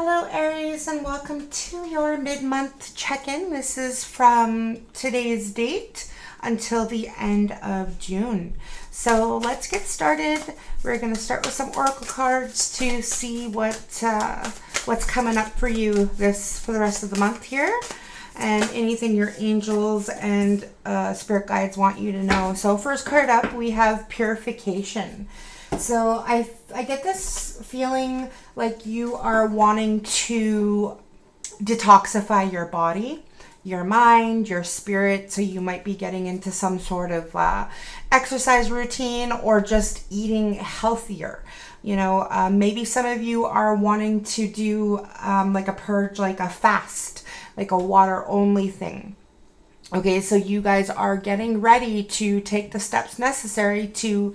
Hello Aries, and welcome to your mid-month check-in. This is from today's date until the end of June. So let's get started. We're going to start with some oracle cards to see what's coming up for you for the rest of the month here, and anything your angels and spirit guides want you to know. So first card up, we have purification. So I get this feeling like you are wanting to detoxify your body, your mind, your spirit. So you might be getting into some sort of exercise routine or just eating healthier. You know, maybe some of you are wanting to do like a purge, like a fast, like a water only thing. Okay, so you guys are getting ready to take the steps necessary to,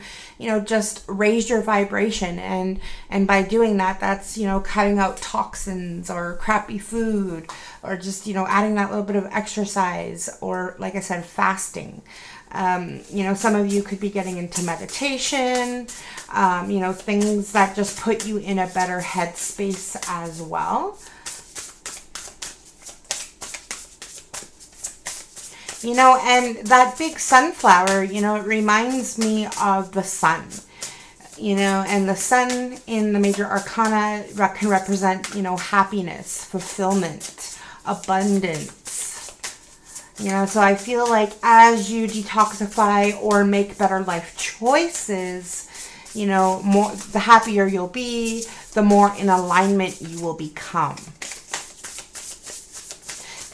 just raise your vibration. And by doing that, that's, cutting out toxins or crappy food, or just, adding that little bit of exercise, or like I said, fasting. Some of you could be getting into meditation, things that just put you in a better headspace as well. And that big sunflower, it reminds me of the sun, and the sun in the major arcana can represent, happiness, fulfillment, abundance. So I feel like as you detoxify or make better life choices, the happier you'll be, the more in alignment you will become.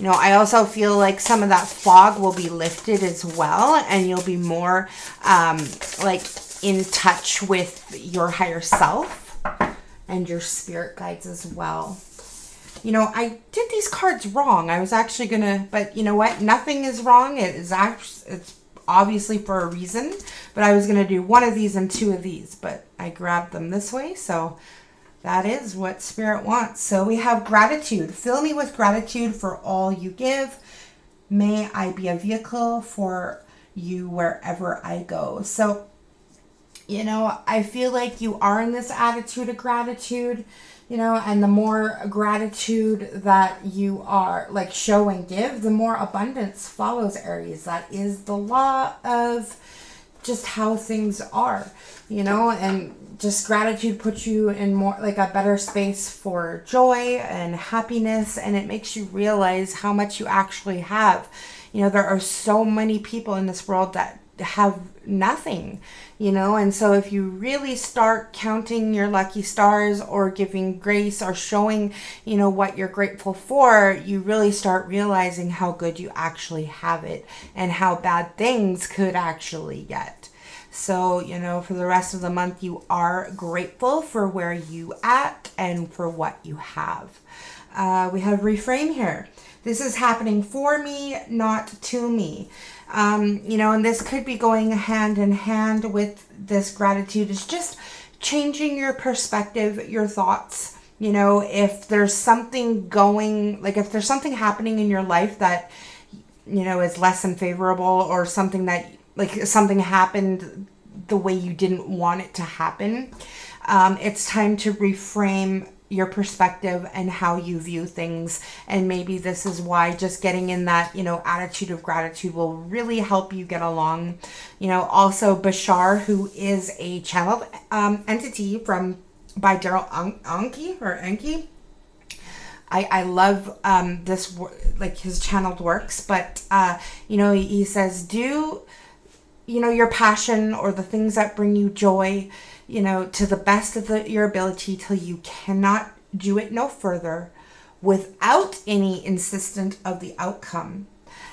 I also feel like some of that fog will be lifted as well, and you'll be more like in touch with your higher self and your spirit guides as well. I did these cards wrong. I was actually gonna, but you know what? Nothing is wrong. It's obviously for a reason, but I was gonna do one of these and two of these, but I grabbed them this way, so that is what Spirit wants. So we have gratitude. Fill me with gratitude for all you give. May I be a vehicle for you wherever I go. So, I feel like you are in this attitude of gratitude, and the more gratitude that you are like show and give, the more abundance follows, Aries. That is the law of just how things are, and just gratitude puts you in more like a better space for joy and happiness, and it makes you realize how much you actually have. There are so many people in this world that have nothing, and so if you really start counting your lucky stars or giving grace or showing, what you're grateful for, you really start realizing how good you actually have it and how bad things could actually get. So, for the rest of the month, you are grateful for where you at and for what you have. We have reframe here. This is happening for me, not to me. And this could be going hand in hand with this gratitude. It's just changing your perspective, your thoughts. If there's something if there's something happening in your life that, is less than favorable, or something that, something happened the way you didn't want it to happen, it's time to reframe your perspective and how you view things. And maybe this is why just getting in that, attitude of gratitude will really help you get along. Also Bashar, who is a channeled entity by Daryl Anki. I love this, like his channeled works, but he says, do your passion or the things that bring you joy, to the best of your ability till you cannot do it no further without any insistence of the outcome.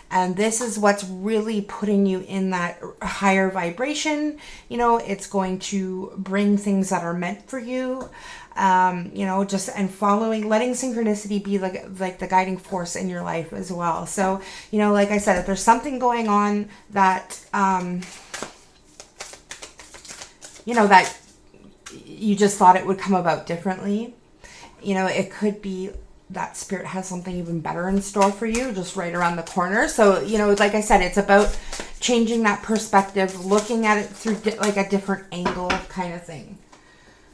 And this is what's really putting you in that higher vibration. It's going to bring things that are meant for you. And following, letting synchronicity be like the guiding force in your life as well. So, like I said, if there's something going on that, that you just thought it would come about differently, it could be that Spirit has something even better in store for you just right around the corner. So, like I said, it's about changing that perspective, looking at it through like a different angle kind of thing.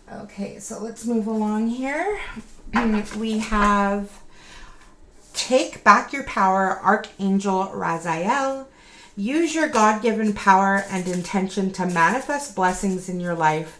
Okay, so let's move along here. We have take back your power, Archangel Raziel. Use your God-given power and intention to manifest blessings in your life.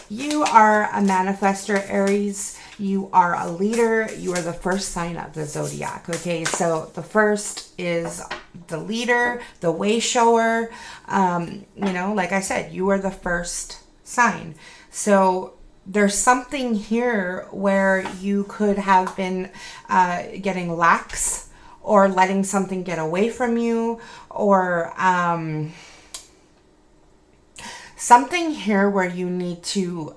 You are a manifester, Aries. You are a leader. You are the first sign of the zodiac. Okay, so the first is the leader, the way shower. Like I said, you are the first sign. So there's something here where you could have been getting lax or letting something get away from you, or something here where you need to,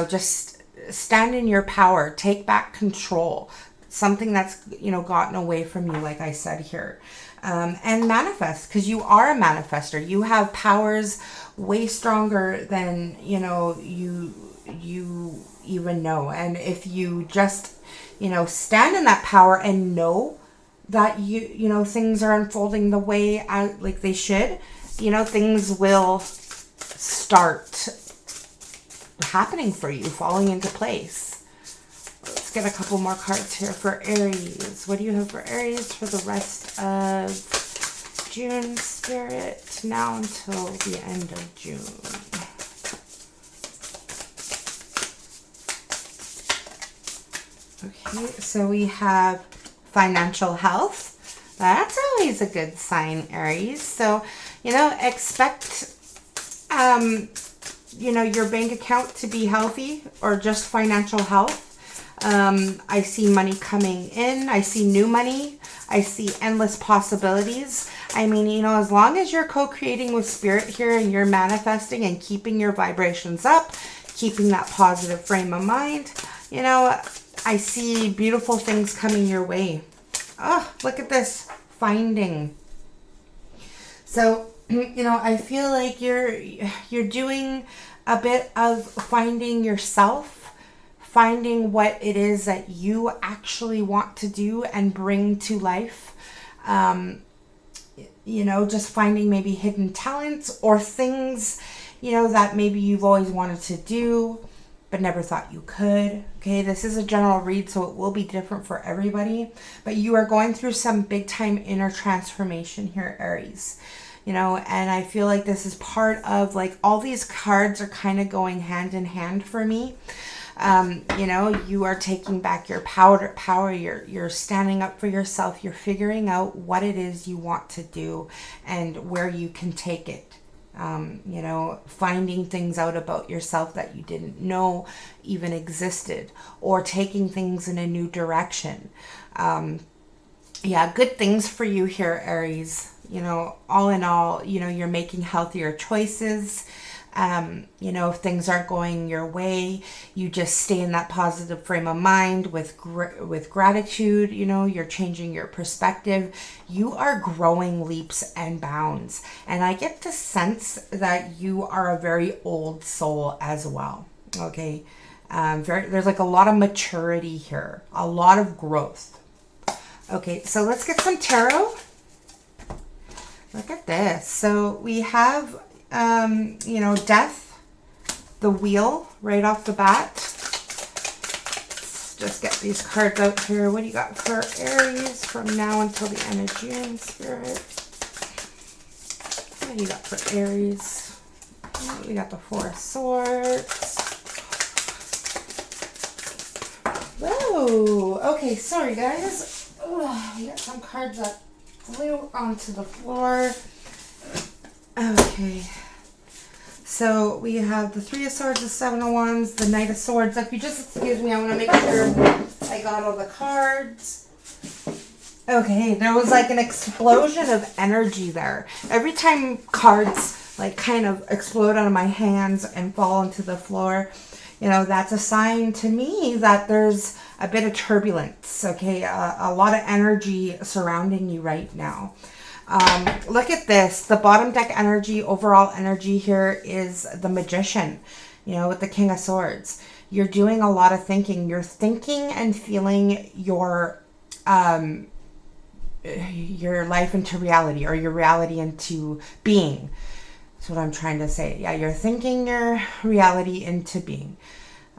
just stand in your power, take back control, something that's, gotten away from you, like I said here. And manifest, because you are a manifester. You have powers way stronger than, you even know. And if you just, stand in that power and know that things are unfolding the way like they should, things will start happening for you, falling into place. Let's get a couple more cards here for Aries. What do you have for Aries for the rest of June, Spirit, now until the end of June? Okay, so we have financial health. That's always a good sign, Aries. So, expect your bank account to be healthy, or just financial health. I see money coming in. I see new money. I see endless possibilities. I mean, as long as you're co-creating with spirit here and you're manifesting and keeping your vibrations up, keeping that positive frame of mind, I see beautiful things coming your way. Oh, look at this. Finding. So, I feel like you're doing a bit of finding yourself, finding what it is that you actually want to do and bring to life. Just finding maybe hidden talents or things, that maybe you've always wanted to do but never thought you could. Okay, this is a general read, so it will be different for everybody. But you are going through some big time inner transformation here, Aries. And I feel like this is part of, like, all these cards are kind of going hand in hand for me. You are taking back your power. You're standing up for yourself. You're figuring out what it is you want to do and where you can take it. Finding things out about yourself that you didn't know even existed, or taking things in a new direction. Good things for you here, Aries. All in all, you're making healthier choices. If things aren't going your way, you just stay in that positive frame of mind with gratitude. You're changing your perspective. You are growing leaps and bounds. And I get the sense that you are a very old soul as well. Okay. There's like a lot of maturity here, a lot of growth. Okay. So let's get some tarot. Look at this. So we have death, the wheel, right off the bat. Let's just get these cards out here. What do you got for Aries from now until the end of June, Spirit? What do you got for Aries? We got the Four of Swords. Whoa. Okay, sorry, guys. We got some cards that flew onto the floor. Okay, so we have the Three of Swords, the Seven of Wands, the Knight of Swords. If you just excuse me, I want to make sure I got all the cards. Okay, there was like an explosion of energy there. Every time cards like kind of explode out of my hands and fall onto the floor, that's a sign to me that there's a bit of turbulence, okay? A lot of energy surrounding you right now. Look at this. The bottom deck energy, overall energy here is the Magician, with the King of Swords. You're doing a lot of thinking. You're thinking and feeling your life into reality, or your reality into being. That's what I'm trying to say. Yeah, you're thinking your reality into being.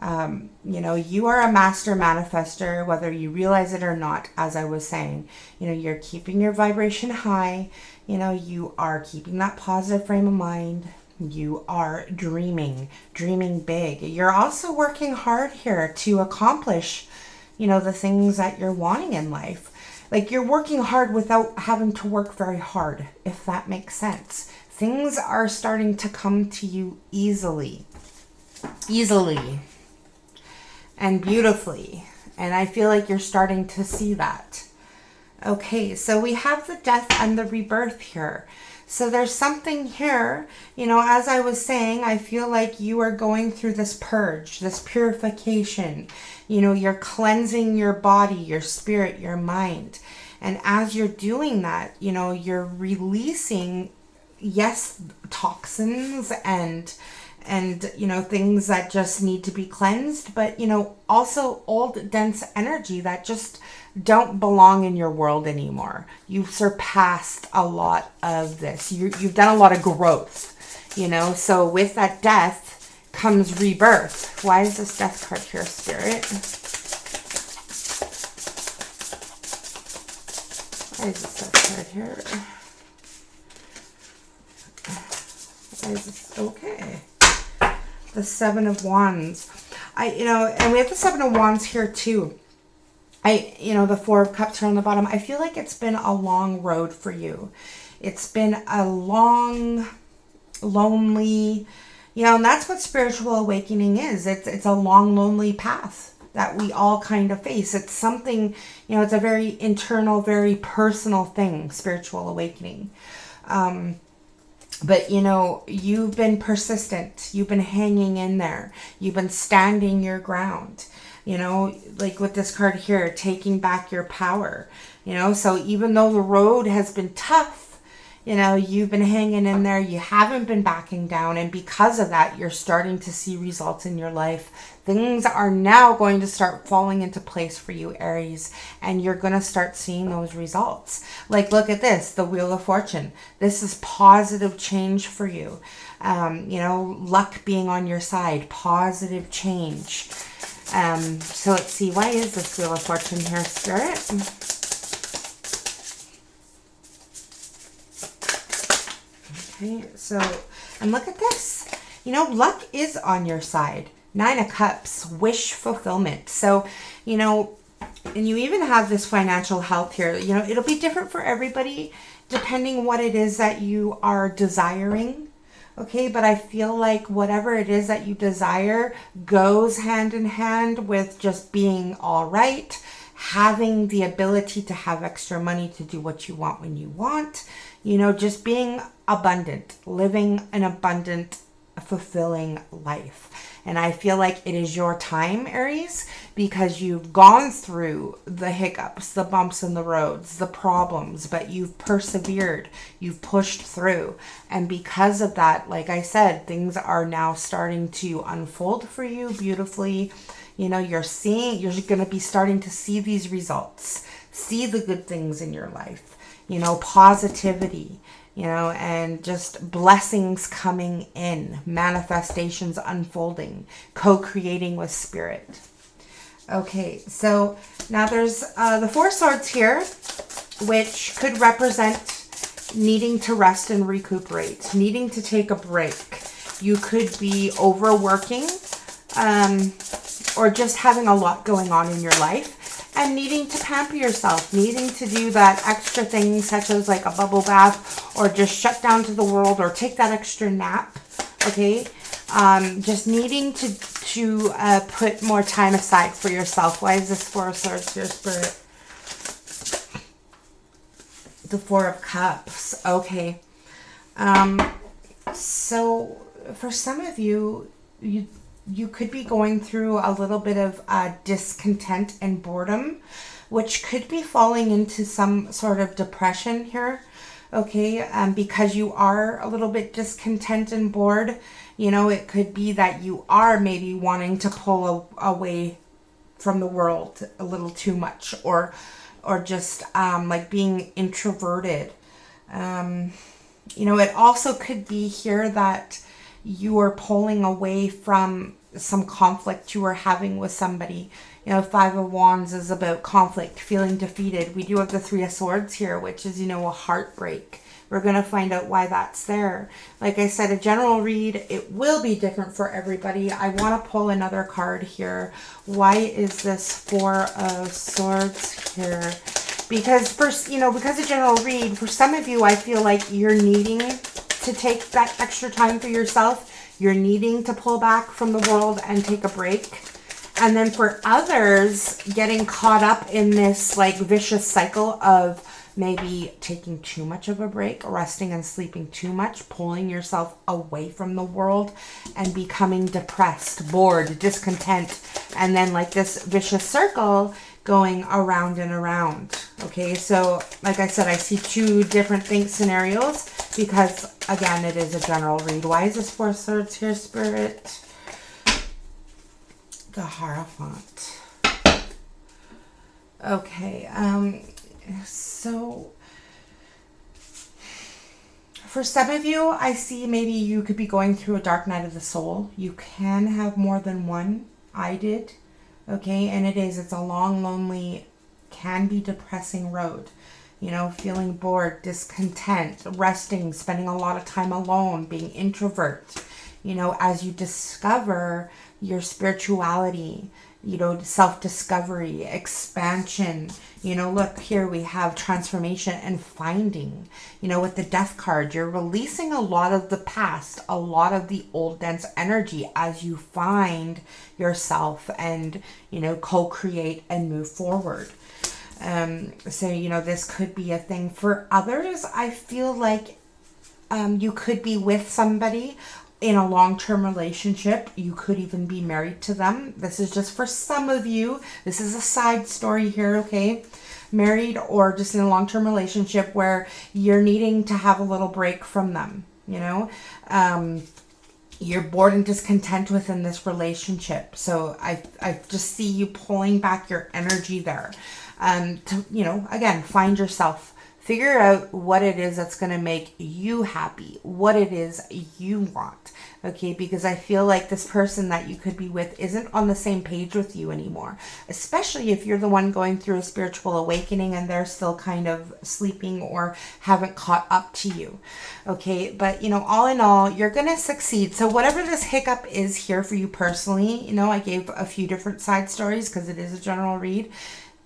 You know, you are a master manifester, whether you realize it or not, as I was saying. You know, you're keeping your vibration high. You know, you are keeping that positive frame of mind. You are dreaming big. You're also working hard here to accomplish, you know, the things that you're wanting in life. Like, you're working hard without having to work very hard, if that makes sense. Things are starting to come to you easily and beautifully. And I feel like you're starting to see that. Okay, so we have the death and the rebirth here. So there's something here, you know, as I was saying, I feel like you are going through this purge, this purification. You know, you're cleansing your body, your spirit, your mind. And as you're doing that, you know, you're releasing, yes, toxins and you know, things that just need to be cleansed, but, you know, also old dense energy that just don't belong in your world anymore. You've surpassed a lot of this. You've done a lot of growth, you know. So with that death comes rebirth. Why is this death card here, Spirit? Why is this death card here? Why is this? Okay. The Seven of Wands. You know, and we have the Seven of Wands here too. You know, the Four of Cups here on the bottom. I feel like it's been a long road for you. It's been a long, lonely, you know, and that's what spiritual awakening is. It's a long, lonely path that we all kind of face. It's something, you know, it's a very internal, very personal thing, spiritual awakening. But, you know, you've been persistent. You've been hanging in there. You've been standing your ground. You know, like with this card here, taking back your power. You know, so even though the road has been tough, you know, you've been hanging in there. You haven't been backing down. And because of that, you're starting to see results in your life. Things are now going to start falling into place for you, Aries, and you're going to start seeing those results. Like, look at this, the Wheel of Fortune. This is positive change for you. You know, luck being on your side, positive change. So let's see, why is this Wheel of Fortune here, Spirit? Okay, so, and look at this. You know, luck is on your side. Nine of Cups, wish fulfillment. So, you know, and you even have this financial health here. You know, it'll be different for everybody depending what it is that you are desiring. Okay, but I feel like whatever it is that you desire goes hand in hand with just being all right, having the ability to have extra money to do what you want when you want, you know, just being abundant, living an abundant, fulfilling life. And I feel like it is your time, Aries, because you've gone through the hiccups, the bumps in the roads, the problems, but you've persevered, you've pushed through. And because of that, like I said, things are now starting to unfold for you beautifully. You know, you're going to be starting to see these results, see the good things in your life, you know, positivity, you know, and just blessings coming in, manifestations unfolding, co-creating with spirit. Okay, so now there's the Four Swords here, which could represent needing to rest and recuperate, needing to take a break. You could be overworking or just having a lot going on in your life and needing to pamper yourself, needing to do that extra thing such as like a bubble bath or just shut down to the world or take that extra nap, okay? Just needing to put more time aside for yourself. Why is this Four of Swords here, Spirit? The Four of Cups, okay. So for some of you, you could be going through a little bit of discontent and boredom, which could be falling into some sort of depression here, okay? Because you are a little bit discontent and bored, you know, it could be that you are maybe wanting to pull away from the world a little too much, or just like being introverted. You know, it also could be here that you are pulling away from some conflict you were having with somebody. You know, Five of Wands is about conflict, feeling defeated. We do have the Three of Swords here, which is, you know, a heartbreak. We're going to find out why that's there. Like I said, a general read, it will be different for everybody. I want to pull another card here. Why is this Four of Swords here? Because first, you know, because a general read, for some of you, I feel like you're needing to take that extra time for yourself. You're needing to pull back from the world and take a break. And then for others, getting caught up in this like vicious cycle of maybe taking too much of a break, resting and sleeping too much, pulling yourself away from the world and becoming depressed, bored, discontent, and then like this vicious circle going around and around. Okay, so like I said, I see two different scenarios because again, it is a general read. Why is this Four of Swords here, Spirit? The Hierophant. Okay, so for some of you, I see maybe you could be going through a dark night of the soul. You can have more than one. I did. Okay, and it's a long, lonely, can be depressing road. You know, feeling bored, discontent, resting, spending a lot of time alone, being introvert. You know, as you discover your spirituality, you know, self-discovery, expansion. You know, look here, we have transformation and finding. You know, with the Death card, you're releasing a lot of the past, a lot of the old dense energy as you find yourself and, you know, co-create and move forward. So, you know, this could be a thing. For others, I feel like you could be with somebody in a long-term relationship. You could even be married to them. This is just for some of you. This is a side story here, okay? Married or just in a long-term relationship where you're needing to have a little break from them, you know? You're bored and discontent within this relationship. So I just see you pulling back your energy there. To, you know, again, find yourself. Figure out what it is that's going to make you happy, what it is you want, okay? Because I feel like this person that you could be with isn't on the same page with you anymore, especially if you're the one going through a spiritual awakening and they're still kind of sleeping or haven't caught up to you, okay? But, you know, all in all, you're going to succeed. So whatever this hiccup is here for you personally, you know, I gave a few different side stories because it is a general read.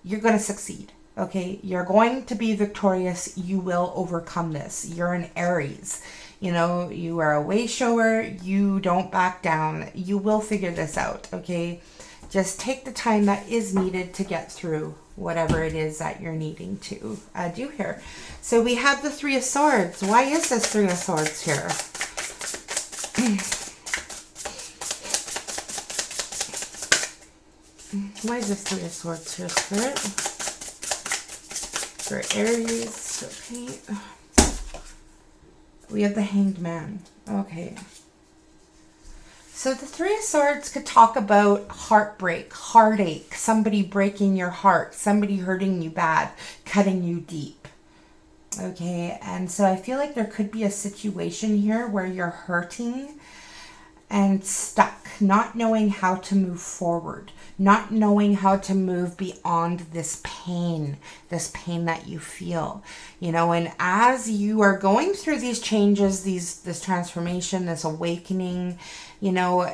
You're going to succeed. Okay, you're going to be victorious. You will overcome this. You're an Aries. You know, you are a way shower. You don't back down. You will figure this out, okay? Just take the time that is needed to get through whatever it is that you're needing to do here. So we have the Three of Swords. Why is this Three of Swords here? Why is this Three of Swords here, Spirit? For Aries, okay. We have the Hanged Man. Okay. So the Three of Swords could talk about heartbreak, heartache, somebody breaking your heart, somebody hurting you bad, cutting you deep. Okay, and so I feel like there could be a situation here where you're hurting and stuck, not knowing how to move forward, not knowing how to move beyond this pain that you feel, you know. And as you are going through these changes, this transformation, this awakening, you know,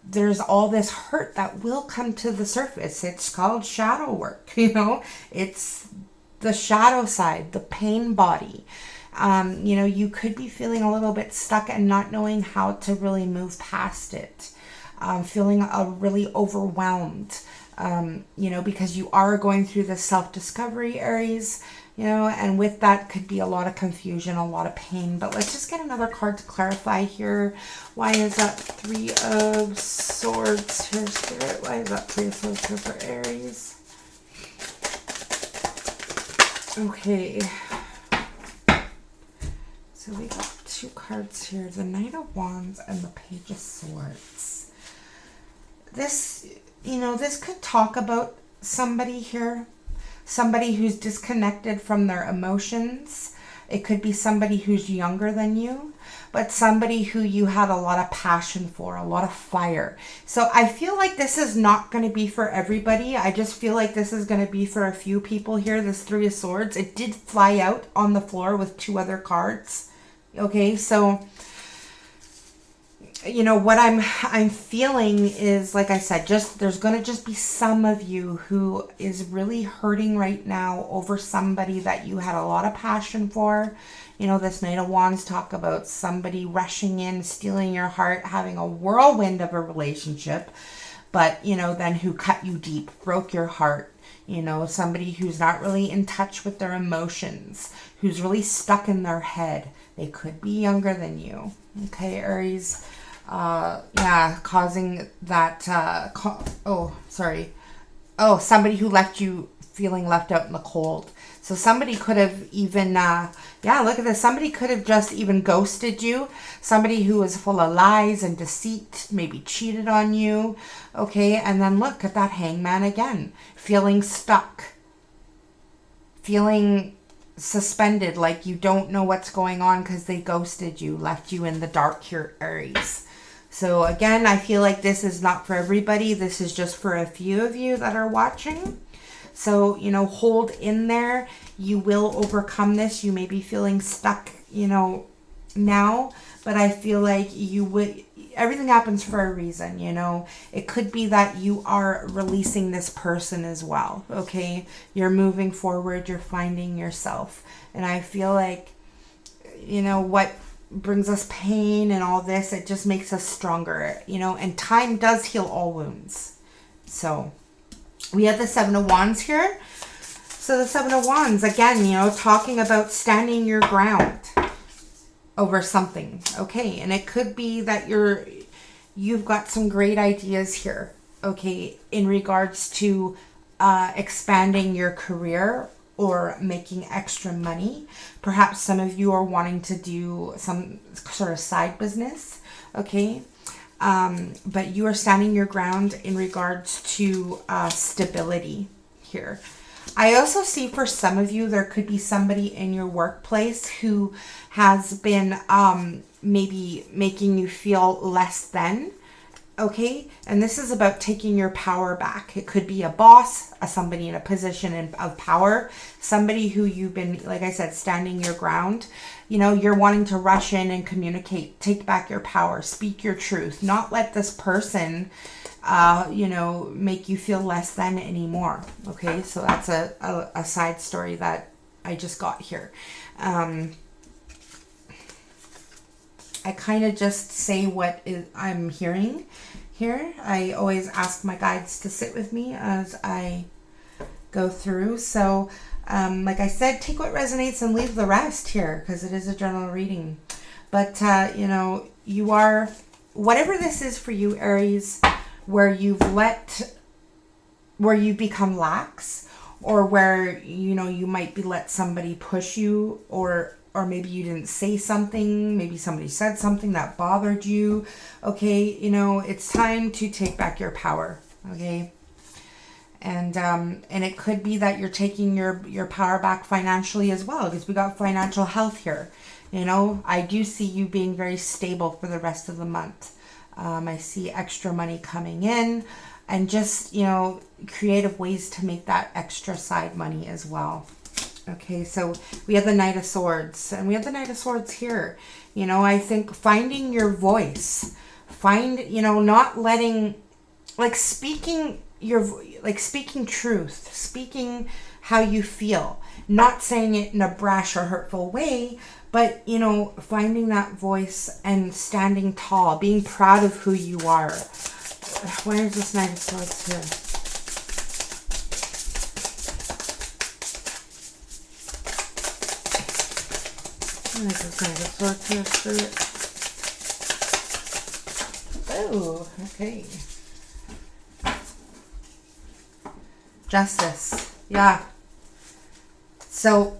there's all this hurt that will come to the surface. It's called shadow work, you know. It's the shadow side, the pain body. You know, you could be feeling a little bit stuck and not knowing how to really move past it. Feeling really overwhelmed, you know, because you are going through this self-discovery, Aries, you know, and with that could be a lot of confusion, a lot of pain. But let's just get another card to clarify here. Why is that Three of Swords here, Spirit? Why is that Three of Swords here for Aries? Okay. So we got two cards here, the Knight of Wands and the Page of Swords. This, you know, this could talk about somebody here, somebody who's disconnected from their emotions, It could be somebody who's younger than you, but somebody who you had a lot of passion for, a lot of fire. So I feel like this is not going to be for everybody. I just feel like this is going to be for a few people here, this Three of Swords. It did fly out on the floor with 2 other cards. Okay, so you know what I'm feeling is, like I said, just there's going to just be some of you who is really hurting right now over somebody that you had a lot of passion for. You know, this Knight of Wands talk about somebody rushing in, stealing your heart, having a whirlwind of a relationship, but you know, then who cut you deep, broke your heart. You know, somebody who's not really in touch with their emotions, who's really stuck in their head. They could be younger than you. Okay, Aries. Yeah, causing that, somebody who left you feeling left out in the cold. So somebody could have even, yeah, look at this. Somebody could have just even ghosted you. Somebody who was full of lies and deceit, maybe cheated on you. Okay, and then look at that Hangman again. Feeling stuck. Feeling suspended, like you don't know what's going on because they ghosted you, left you in the dark here, Aries. So again, I feel like this is not for everybody. This is just for a few of you that are watching. So, you know, hold in there. You will overcome this. You may be feeling stuck, you know, now, but I feel like you would, everything happens for a reason, you know. It could be that you are releasing this person as well, okay? You're moving forward. You're finding yourself. And I feel like, you know, what brings us pain and all this, it just makes us stronger, you know, and time does heal all wounds. So we have the Seven of Wands here. So the Seven of Wands, again, you know, talking about standing your ground over something. Okay, and it could be that you've got some great ideas here, okay, in regards to expanding your career or making extra money. Perhaps some of you are wanting to do some sort of side business, okay? But you are standing your ground in regards to stability here. I also see for some of you, there could be somebody in your workplace who has been maybe making you feel less than. Okay, and this is about taking your power back. It could be a boss, somebody in a position of power, somebody who you've been, like I said, standing your ground. You know, you're wanting to rush in and communicate, take back your power, speak your truth, not let this person, you know, make you feel less than anymore. Okay, so that's a side story that I just got here. I kind of just say what I'm hearing here. I always ask my guides to sit with me as I go through. So, like I said, take what resonates and leave the rest here, because it is a general reading. But, you know, you are, whatever this is for you, Aries, where you've become lax, or where, you know, you might be let somebody push you, or maybe you didn't say something, maybe somebody said something that bothered you. Okay, you know, it's time to take back your power, okay? And it could be that you're taking your power back financially as well, because we got financial health here. You know, I do see you being very stable for the rest of the month. I see extra money coming in, and just, you know, creative ways to make that extra side money as well. Okay, so we have the Knight of Swords, and we have the Knight of Swords here. You know, I think finding your voice, you know, not letting, like speaking truth, speaking how you feel, not saying it in a brash or hurtful way, but, you know, finding that voice and standing tall, being proud of who you are. Where is this Knight of Swords here? Oh, okay. Justice. Yeah. So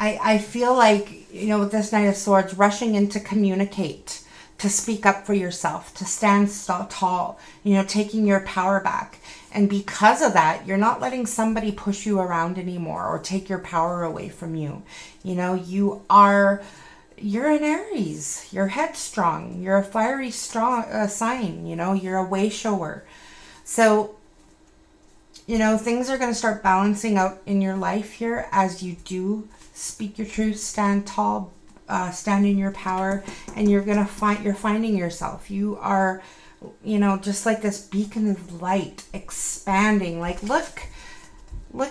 I feel like, you know, with this Knight of Swords, rushing in to communicate, to speak up for yourself, to stand tall, you know, taking your power back. And because of that, you're not letting somebody push you around anymore or take your power away from you. You know, you're an Aries. You're headstrong. You're a fiery strong sign. You know, you're a way shower. So, you know, things are going to start balancing out in your life here as you do speak your truth, stand tall, stand in your power, and you're finding yourself. You are, you know, just like this beacon of light expanding. Like, look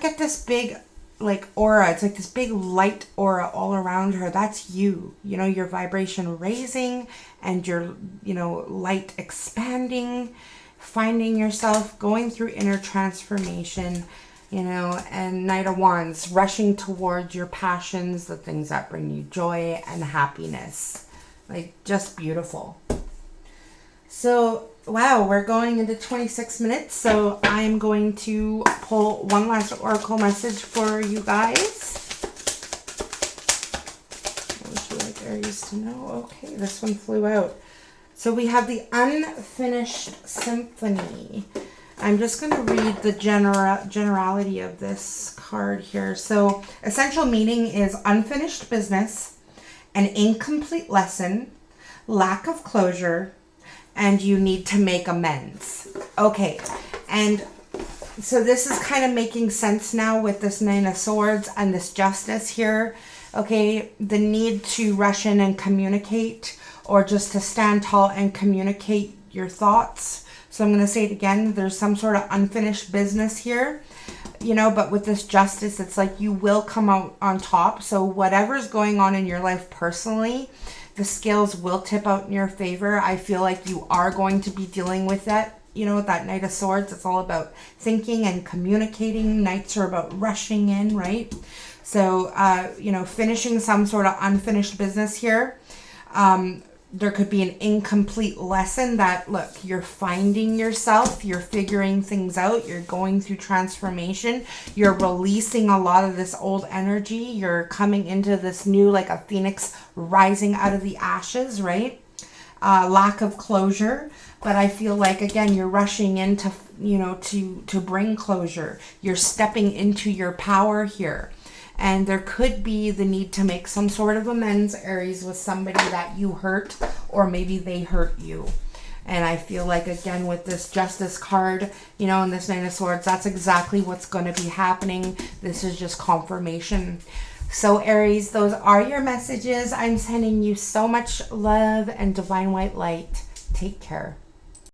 at this big, like, aura. It's like this big light aura all around her. That's you. You know, your vibration raising and your, you know, light expanding, finding yourself, going through inner transformation, you know, and Knight of Wands, rushing towards your passions, the things that bring you joy and happiness. Like, just beautiful. So, wow, we're going into 26 minutes. So I'm going to pull one last oracle message for you guys. What would you like Aries to know? Okay, this one flew out. So we have the Unfinished Symphony. I'm just going to read the generality of this card here. So essential meaning is unfinished business, an incomplete lesson, lack of closure, and you need to make amends. Okay, and so this is kind of making sense now with this Nine of Swords and this Justice here. Okay, the need to rush in and communicate, or just to stand tall and communicate your thoughts. So I'm going to say it again. There's some sort of unfinished business here, you know, but with this Justice, it's like you will come out on top. So whatever's going on in your life personally, the scales will tip out in your favor. I feel like you are going to be dealing with that, you know, with that Knight of Swords. It's all about thinking and communicating. Knights are about rushing in, right? So, you know, finishing some sort of unfinished business here. There could be an incomplete lesson that, look, you're finding yourself, you're figuring things out, you're going through transformation, you're releasing a lot of this old energy, you're coming into this new, like a phoenix rising out of the ashes, right? Lack of closure, but I feel like, again, you're rushing in to, you know, to bring closure. You're stepping into your power here. And there could be the need to make some sort of amends, Aries, with somebody that you hurt, or maybe they hurt you. And I feel like, again, with this Justice card, you know, and this Nine of Swords, that's exactly what's going to be happening. This is just confirmation. So, Aries, those are your messages. I'm sending you so much love and divine white light. Take care.